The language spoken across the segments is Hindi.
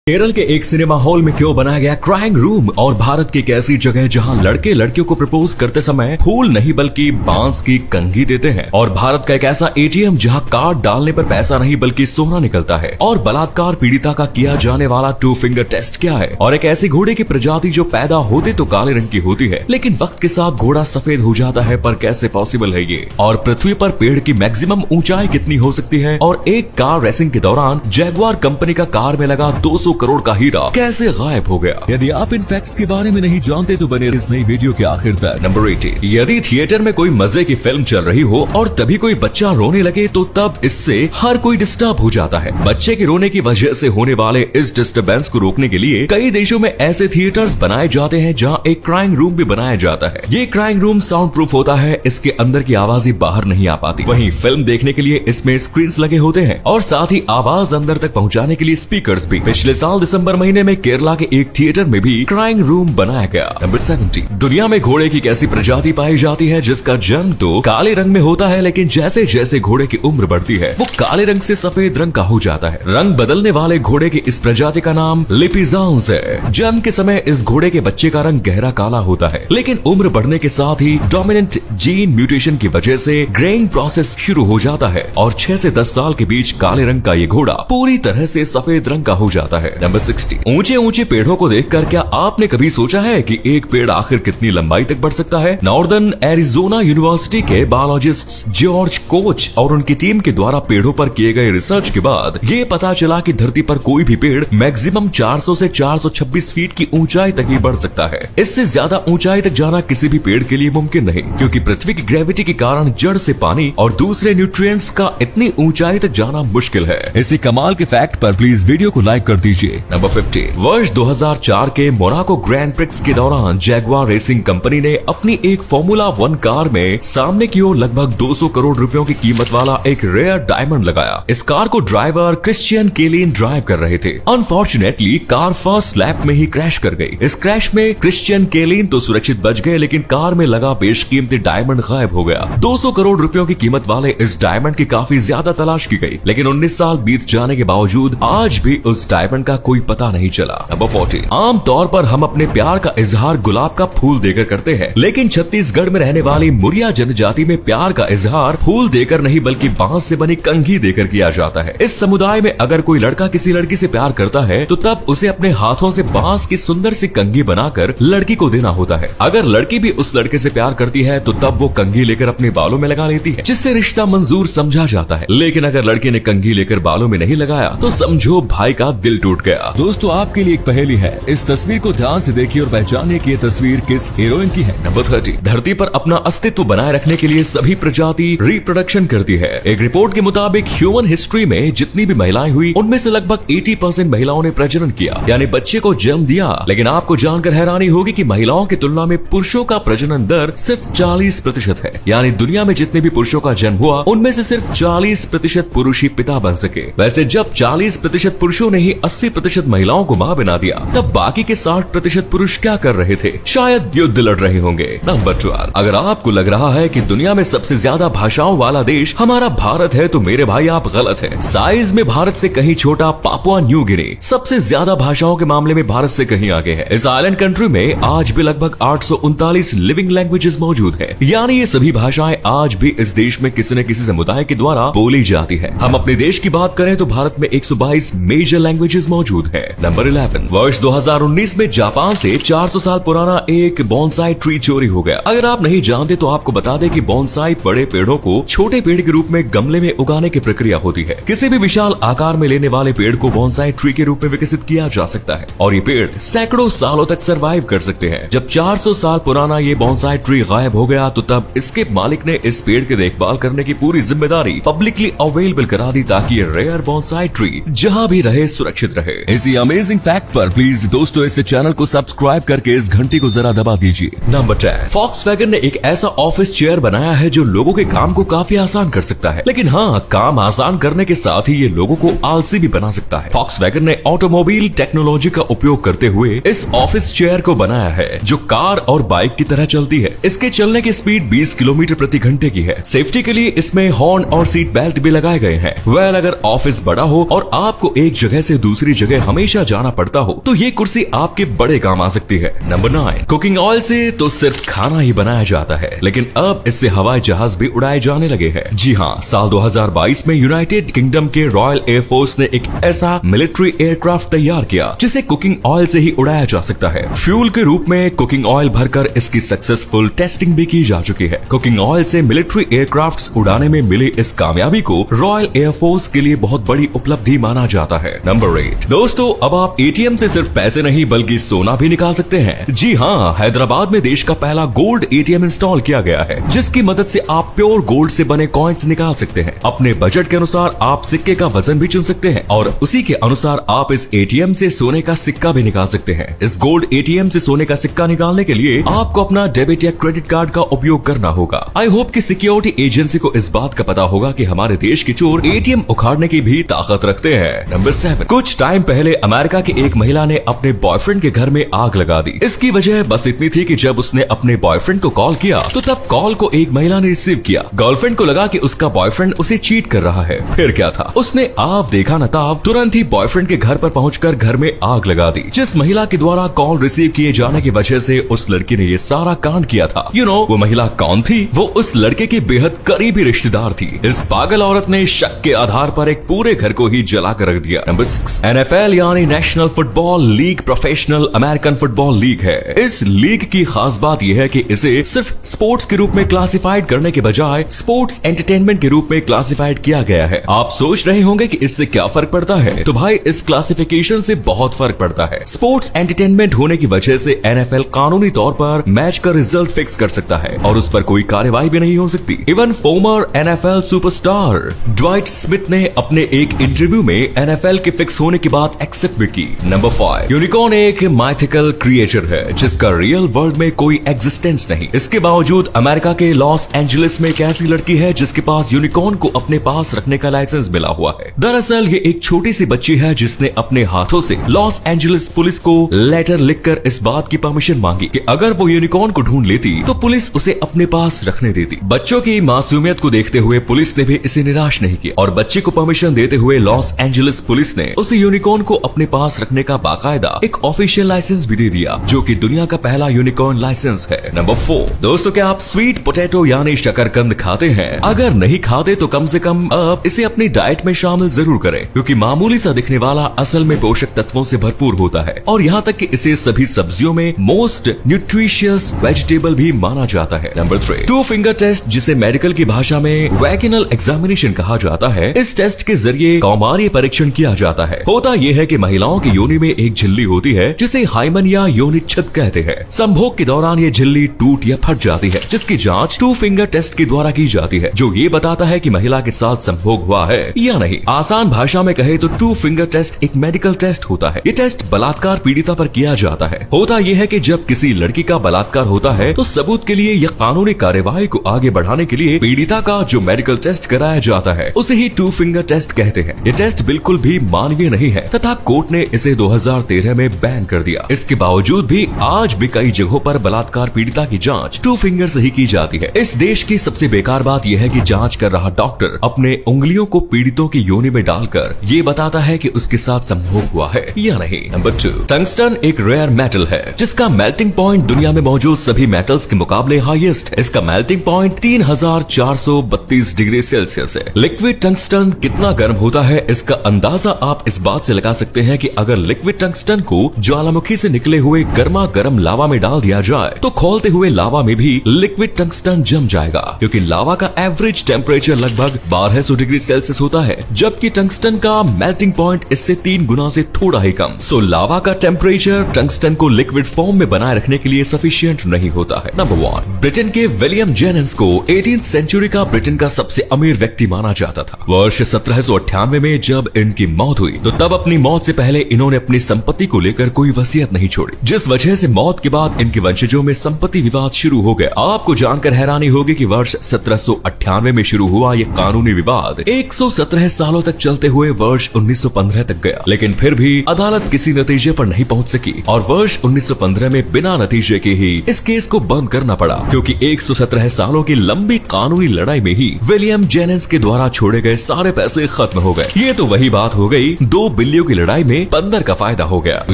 केरल के एक सिनेमा हॉल में क्यों बनाया गया क्राइंग रूम और भारत की एक ऐसी जगह जहां लड़के लड़कियों को प्रपोज करते समय फूल नहीं बल्कि बांस की कंघी देते हैं, और भारत का एक ऐसा एटीएम जहां कार्ड डालने पर पैसा नहीं बल्कि सोना निकलता है, और बलात्कार पीड़िता का किया जाने वाला 2 फिंगर टेस्ट क्या है, और एक ऐसी घोड़े की प्रजाति जो पैदा होते तो काले रंग की होती है लेकिन वक्त के साथ घोड़ा सफेद हो जाता है, पर कैसे पॉसिबल है ये, और पृथ्वी पर पेड़ की मैक्सिमम ऊंचाई कितनी हो सकती है, और एक कार रेसिंग के दौरान जैगुआर कंपनी का कार में लगा 200 करोड़ का हीरा कैसे गायब हो गया। यदि आप इन फैक्ट्स के बारे में नहीं जानते तो बने इस नई वीडियो के आखिर तक। नंबर 80, यदि थिएटर में कोई मजे की फिल्म चल रही हो और तभी कोई बच्चा रोने लगे तो तब इससे हर कोई डिस्टर्ब हो जाता है। बच्चे के रोने की वजह से होने वाले इस डिस्टर्बेंस को रोकने के लिए कई देशों में ऐसे थिएटर्स बनाए जाते हैं जहां एक क्राइंग रूम भी बनाया जाता है। ये क्राइंग रूम साउंड प्रूफ होता है, इसके अंदर की आवाजें बाहर नहीं आ पाती। वहीं फिल्म देखने के लिए इसमें स्क्रीन्स लगे होते हैं और साथ ही आवाज अंदर तक पहुंचाने के लिए स्पीकर्स भी। पिछले साल दिसंबर महीने में केरला के एक थिएटर में भी क्राइंग रूम बनाया गया। नंबर 70, दुनिया में घोड़े की कैसी प्रजाति पाई जाती है जिसका जन्म तो काले रंग में होता है लेकिन जैसे जैसे घोड़े की उम्र बढ़ती है वो काले रंग से सफेद रंग का हो जाता है। रंग बदलने वाले घोड़े की इस प्रजाति का नाम लिपिजांस है। जन्म के समय इस घोड़े के बच्चे का रंग गहरा काला होता है लेकिन उम्र बढ़ने के साथ ही डोमिनेंट जीन म्यूटेशन की वजह से ग्रेइंग प्रोसेस शुरू हो जाता है और 6 से 10 साल के बीच काले रंग का ये घोड़ा पूरी तरह से सफेद रंग का हो जाता है। नंबर 60, ऊंचे ऊंचे पेड़ों को देखकर क्या आपने कभी सोचा है कि एक पेड़ आखिर कितनी लंबाई तक बढ़ सकता है? नॉर्दर्न एरिजोना यूनिवर्सिटी के बायोलॉजिस्ट जॉर्ज कोच और उनकी टीम के द्वारा पेड़ों पर किए गए रिसर्च के बाद ये पता चला कि धरती पर कोई भी पेड़ मैक्सिमम 400 से 426 फीट की ऊंचाई तक ही बढ़ सकता है। इससे ज्यादा ऊंचाई तक जाना किसी भी पेड़ के लिए मुमकिन नहीं, क्योंकि पृथ्वी की ग्रेविटी के कारण जड़ से पानी और दूसरे न्यूट्रिएंट्स का इतनी ऊंचाई तक जाना मुश्किल है। इसी कमाल के फैक्ट पर प्लीज वीडियो को लाइक कर दीजिए। नंबर 50, वर्ष 2004 के मोनाको ग्रैंड प्रिक्स के दौरान जैगुआर रेसिंग कंपनी ने अपनी एक फॉर्मूला 1 कार में सामने की ओर लगभग 200 करोड़ रुपयों की कीमत वाला एक रेयर डायमंड लगाया। इस कार को ड्राइवर क्रिश्चियन केलिन ड्राइव कर रहे थे। अनफॉर्चुनेटली कार फर्स्ट लैप में ही क्रैश कर गई। इस क्रैश में क्रिश्चियन केलिन तो सुरक्षित बच गए लेकिन कार में लगा बेशकीमती डायमंड गायब हो गया। 200 करोड़ रुपयों की कीमत वाले इस डायमंड की काफी ज्यादा तलाश की गई लेकिन 19 साल बीत जाने के बावजूद आज भी उस डायमंड का कोई पता नहीं चला। नंबर 40, आम तौर पर हम अपने प्यार का इजहार गुलाब का फूल देकर करते हैं लेकिन छत्तीसगढ़ में रहने वाली मुरिया जनजाति में प्यार का इजहार फूल देकर नहीं बल्कि बांस से बनी कंघी देकर किया जाता है। इस समुदाय में अगर कोई लड़का किसी लड़की से प्यार करता है तो तब उसे अपने हाथों से बांस की सुंदर सी कंघी बनाकर लड़की को देना होता है। अगर लड़की भी उस लड़के से प्यार करती है तो तब वो कंघी लेकर अपने बालों में लगा लेती है जिससे रिश्ता मंजूर समझा जाता है, लेकिन अगर लड़की ने कंघी लेकर बालों में नहीं लगाया तो समझो भाई का दिल टूट गया। दोस्तों आपके लिए एक पहेली है, इस तस्वीर को ध्यान से देखिए और पहचानिए कि ये तस्वीर किस हीरोइन की है। नंबर 30, धरती पर अपना अस्तित्व बनाए रखने के लिए सभी प्रजाति रिप्रोडक्शन करती है। एक रिपोर्ट के मुताबिक ह्यूमन हिस्ट्री में जितनी भी महिलाएं हुई उनमें से लगभग 80% महिलाओं ने प्रजनन किया यानी बच्चे को जन्म दिया, लेकिन आपको जानकर हैरानी होगी कि महिलाओं की तुलना में पुरुषों का प्रजनन दर सिर्फ 40% है। यानी दुनिया में जितने भी पुरुषों का जन्म हुआ उनमें से सिर्फ 40% पुरुष ही पिता बन सके। वैसे जब 40% पुरुषों ने ही 80% महिलाओं को मां बना दिया तब बाकी के 60% पुरुष क्या कर रहे थे? शायद युद्ध लड़ रहे होंगे। नंबर 12, अगर आपको लग रहा है कि दुनिया में सबसे ज्यादा भाषाओं वाला देश हमारा भारत है तो मेरे भाई आप गलत हैं। साइज में भारत से कहीं छोटा पापुआ न्यू गिनी सबसे ज्यादा भाषाओं के मामले में भारत से कहीं आगे है। इस आइलैंड कंट्री में आज भी लगभग 839 लिविंग लैंग्वेजेस मौजूद है, यानी ये सभी भाषाएं आज भी इस देश में किसी न किसी समुदाय के द्वारा बोली जाती है। हम अपने देश की बात करें तो भारत में 122 मेजर लैंग्वेजेस मौजूद है। नंबर 11, वर्ष 2019 में जापान से 400 साल पुराना एक बोनसाई ट्री चोरी हो गया। अगर आप नहीं जानते तो आपको बता दें कि बोनसाई बड़े पेड़ों को छोटे पेड़ के रूप में गमले में उगाने की प्रक्रिया होती है। किसी भी विशाल आकार में लेने वाले पेड़ को बोनसाई ट्री के रूप में विकसित किया जा सकता है और ये पेड़ सैकड़ों सालों तक सरवाइव कर सकते हैं। जब 400 साल पुराना ये बोनसाई ट्री गायब हो गया तो तब इसके मालिक ने इस पेड़ की देखभाल करने की पूरी जिम्मेदारी पब्लिकली अवेलेबल करा दी ताकि ये रेयर बोनसाई ट्री जहाँ भी रहे सुरक्षित रहे। इसी अमेजिंग फैक्ट पर प्लीज दोस्तों इस चैनल को सब्सक्राइब करके इस घंटी को जरा दबा दीजिए। नंबर 10, फॉक्सवैगन ने एक ऐसा ऑफिस चेयर बनाया है जो लोगों के काम को काफी आसान कर सकता है, लेकिन हाँ काम आसान करने के साथ ही ये लोगों को आलसी भी बना सकता है। फॉक्सवैगन ने ऑटोमोबाइल टेक्नोलॉजी का उपयोग करते हुए इस ऑफिस चेयर को बनाया है जो कार और बाइक की तरह चलती है। इसके चलने की स्पीड 20 किलोमीटर प्रति घंटे की है। सेफ्टी के लिए इसमें हॉर्न और सीट बेल्ट भी लगाए गए हैं। वेल अगर ऑफिस बड़ा हो और आपको एक जगह से दूसरी जगह हमेशा जाना पड़ता हो तो ये कुर्सी आपके बड़े काम आ सकती है। नंबर 9, कुकिंग ऑयल से तो सिर्फ खाना ही बनाया जाता है, लेकिन अब इससे हवाई जहाज भी उड़ाए जाने लगे हैं। जी हाँ, साल 2022 में यूनाइटेड किंगडम के रॉयल एयरफोर्स ने एक ऐसा मिलिट्री एयरक्राफ्ट तैयार किया जिसे कुकिंग ऑयल से ही उड़ाया जा सकता है। फ्यूल के रूप में कुकिंग ऑयल भरकर इसकी सक्सेसफुल टेस्टिंग भी की जा चुकी है। कुकिंग ऑयल से मिलिट्री एयरक्राफ्ट्स उड़ाने में मिली इस कामयाबी को रॉयल एयरफोर्स के लिए बहुत बड़ी उपलब्धि माना जाता है। नंबर 8, दोस्तों अब आप एटीएम से सिर्फ पैसे नहीं बल्कि सोना भी निकाल सकते हैं। जी हाँ, हैदराबाद में देश का पहला गोल्ड एटीएम इंस्टॉल किया गया है जिसकी मदद से आप प्योर गोल्ड से बने कॉइन्स निकाल सकते हैं। अपने बजट के अनुसार आप सिक्के का वजन भी चुन सकते हैं और उसी के अनुसार आप इस एटीएम से सोने का सिक्का भी निकाल सकते हैं। इस गोल्ड एटीएम से सोने का सिक्का निकालने के लिए आपको अपना डेबिट या क्रेडिट कार्ड का उपयोग करना होगा। आई होप कि सिक्योरिटी एजेंसी को इस बात का पता होगा कि हमारे देश के चोर एटीएम उखाड़ने की भी ताकत रखते हैं। नंबर 7, कुछ टाइम पहले अमेरिका की एक महिला ने अपने बॉयफ्रेंड के घर में आग लगा दी। इसकी वजह बस इतनी थी कि जब उसने अपने बॉयफ्रेंड को कॉल किया तो तब कॉल को एक महिला ने रिसीव किया। गर्लफ्रेंड को लगा कि उसका बॉयफ्रेंड उसे चीट कर रहा है। फिर क्या था, उसने आव देखा न ताव तुरंत ही बॉयफ्रेंड के घर पर पहुंचकर घर में आग लगा दी। जिस महिला के द्वारा कॉल रिसीव किए जाने की वजह से उस लड़की ने ये सारा कांड किया था। वो महिला कौन थी? वो उस लड़के की बेहद करीबी रिश्तेदार थी। इस पागल औरत ने शक के आधार पर एक पूरे घर को ही जला कर रख दिया। नंबर 6, NFL यानी national football league professional American football league है। इस लीग की खास बात यह है कि इसे सिर्फ स्पोर्ट्स के रूप में क्लासिफाइड करने के बजाय स्पोर्ट्स एंटरटेनमेंट के रूप में क्लासिफाइड किया गया है। आप सोच रहे होंगे कि इससे क्या फर्क पड़ता है, तो भाई इस क्लासिफिकेशन से बहुत फर्क पड़ता है। स्पोर्ट्स एंटरटेनमेंट होने की वजह से NFL कानूनी तौर पर मैच का रिजल्ट फिक्स कर सकता है और उस पर कोई कार्यवाही भी नहीं हो सकती। Even farmer NFL superstar Dwight Smith ने अपने एक इंटरव्यू में NFL के फिक्स होने की बात एक्सेप्ट भी की। नंबर 5, यूनिकॉर्न एक माइथिकल क्रिएचर है जिसका रियल वर्ल्ड में कोई एग्जिस्टेंस नहीं। इसके बावजूद अमेरिका के लॉस एंजलिस में एक ऐसी लड़की है जिसके पास यूनिकॉर्न को अपने पास रखने का लाइसेंस मिला हुआ है। दरअसल ये एक छोटी सी बच्ची है जिसने अपने हाथों से लॉस एंजलिस पुलिस को लेटर लिखकर इस बात की परमिशन मांगी कि अगर वो यूनिकॉर्न को ढूंढ लेती तो पुलिस उसे अपने पास रखने देती। बच्चों की मासूमियत को देखते हुए पुलिस ने भी इसे निराश नहीं किया और बच्ची को परमिशन देते हुए लॉस एंजलिस पुलिस ने उसे यूनिकॉर्न को अपने पास रखने का बाकायदा एक ऑफिशियल लाइसेंस भी दे दिया जो कि दुनिया का पहला यूनिकॉर्न लाइसेंस है। नंबर 4, दोस्तों क्या आप स्वीट पोटैटो यानी शकरकंद खाते हैं? अगर नहीं खाते तो कम से कम आप इसे अपनी डाइट में शामिल जरूर करें क्योंकि मामूली सा दिखने वाला असल में पोषक तत्वों से भरपूर होता है और यहाँ तक कि इसे सभी सब्जियों में मोस्ट न्यूट्रिशियस वेजिटेबल भी माना जाता है। नंबर 3, 2 फिंगर टेस्ट जिसे मेडिकल की भाषा में वैगिनल एग्जामिनेशन कहा जाता है। इस टेस्ट के जरिए कौमार्य परीक्षण किया जाता है। होता यह है कि महिलाओं की योनि में एक झिल्ली होती है जिसे हाइमन या योनि छिद्र कहते हैं। संभोग के दौरान ये झिल्ली टूट या फट जाती है जिसकी जांच 2 फिंगर टेस्ट के द्वारा की जाती है जो ये बताता है कि महिला के साथ संभोग हुआ है या नहीं। आसान भाषा में कहे तो 2 फिंगर टेस्ट एक मेडिकल टेस्ट होता है। ये टेस्ट बलात्कार पीड़िता पर किया जाता है। होता यह है कि जब किसी लड़की का बलात्कार होता है तो सबूत के लिए या कानूनी कार्यवाही को आगे बढ़ाने के लिए पीड़िता का जो मेडिकल टेस्ट कराया जाता है उसे ही 2 फिंगर टेस्ट कहते हैं। ये टेस्ट बिल्कुल भी मानवीय नहीं है तथा कोर्ट ने इसे 2013 में बैन कर दिया। इसके बावजूद भी आज भी कई जगहों पर बलात्कार पीड़िता की जांच 2 फिंगर से ही की जाती है। इस देश की सबसे बेकार बात यह है कि जांच कर रहा डॉक्टर अपने उंगलियों को पीड़ितों की योनि में डालकर ये बताता है कि उसके साथ संभोग हुआ है या नहीं। नंबर 2, टंगस्टन एक रेयर मेटल है जिसका मेल्टिंग पॉइंट दुनिया में मौजूद सभी मेटल्स के मुकाबले हाईएस्ट है। इसका मेल्टिंग पॉइंट 3432 डिग्री सेल्सियस है। लिक्विड टंगस्टन कितना गर्म होता है इसका अंदाजा आप इस बात से लगा सकते हैं कि अगर लिक्विड टंगस्टन को ज्वालामुखी से निकले हुए गर्मा गर्म लावा में डाल दिया जाए तो खौलते हुए लावा में भी लिक्विड टंगस्टन जम जाएगा क्योंकि लावा का एवरेज टेम्परेचर लगभग 1200 डिग्री सेल्सियस होता है जबकि टंगस्टन का मेल्टिंग पॉइंट इससे 3 गुना से थोड़ा ही कम। सो लावा का टेम्परेचर टंगस्टन को लिक्विड फॉर्म में बनाए रखने के लिए सफिशिएंट नहीं होता है। नंबर 1, ब्रिटेन के विलियम जेनिंग्स को 18th सेंचुरी का ब्रिटेन का सबसे अमीर व्यक्ति माना जाता था। वर्ष 1798 में जब इनकी मौत हुई तो तब अपनी मौत से पहले इन्होंने अपनी संपत्ति को लेकर कोई वसीयत नहीं छोड़ी जिस वजह से मौत के बाद इनके वंशजों में संपत्ति विवाद शुरू हो गया। आपको जानकर हैरानी होगी कि वर्ष 1798 में शुरू हुआ यह कानूनी विवाद 117 सालों तक चलते हुए वर्ष 1915 तक गया लेकिन फिर भी अदालत किसी नतीजे पर नहीं पहुंच सकी और वर्ष 1915 में बिना नतीजे के ही इस केस को बंद करना पड़ा क्योंकि 117 सालों की लंबी कानूनी लड़ाई में ही विलियम जेनिंग्स के द्वारा छोड़े गए सारे पैसे खत्म हो गए। ये तो वही बात हो गई $2 बिल्लियों की लड़ाई में बंदर का फायदा हो गया। तो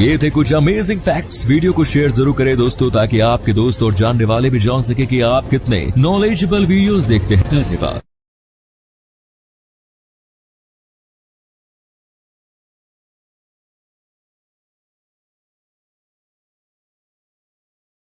ये थे कुछ अमेजिंग फैक्ट्स। वीडियो को शेयर जरूर करें दोस्तों, ताकि आपके दोस्त और जानने वाले भी जान सके कि आप कितने नॉलेजेबल वीडियोस देखते हैं। धन्यवाद।